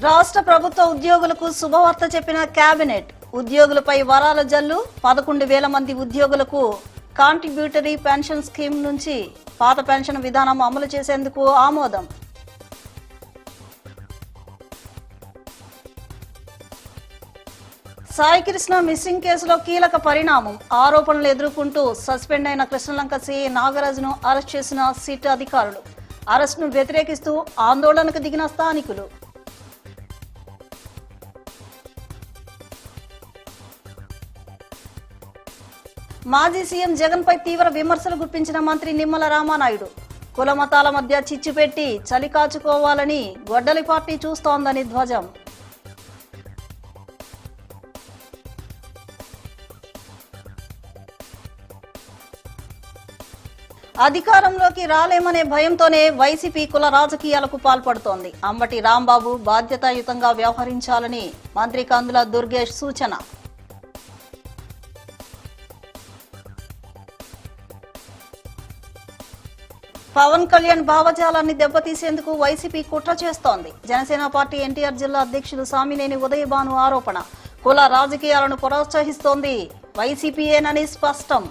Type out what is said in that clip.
రాష్ట్ర ప్రభుత్వ ఉద్యోగులకు శుభవార్త చెప్పిన కేబినెట్. ఉద్యోగులపై వరాల జల్లు. 11,000 మంది ఉద్యోగులకు కాంట్రిబ్యూటరీ పెన్షన్ స్కీమ్ నుంచి పాత పెన్షన్ విధానం అమలు చేసేందుకు ఆమోదం. సాయికృష్ణ మిస్సింగ్ కేసులో కీలక పరిణామం. ఆరోపణలు ఎదుర్కొంటూ సస్పెండ్ అయిన కృష్ణలంక సీఐ నాగరాజును అరెస్ట్ చేసిన సిట్ అధికారులు. అరెస్టును వ్యతిరేకిస్తూ ఆందోళనకు దిగిన స్థానికులు. మాజీ సీఎం జగన్ పై తీవ్ర విమర్శలు గుప్పించిన మంత్రి నిమ్మల రామానాయుడు. కుల మతాల మధ్య చిచ్చు పెట్టి చలి కాచుకోవాలని గొడ్డలి పార్టీ చూస్తోందని ధ్వజం. అధికారంలోకి రాలేమనే భయంతోనే వైసీపీ కుల రాజకీయాలకు పాల్పడుతోంది. అంబటి రాంబాబు బాధ్యతాయుతంగా వ్యవహరించాలని మంత్రి కందుల దుర్గేష్ సూచన. పవన్ కళ్యాణ్ భావజాలాన్ని దెబ్బతీసేందుకు వైసీపీ కుట్ర చేస్తోంది. జనసేన పార్టీ ఎన్టీఆర్ జిల్లా అధ్యక్షులు సామినేని ఉదయభాను ఆరోపణ. కుల రాజకీయాలను ప్రోత్సహిస్తోంది వైసీపీయేనని స్పష్టం.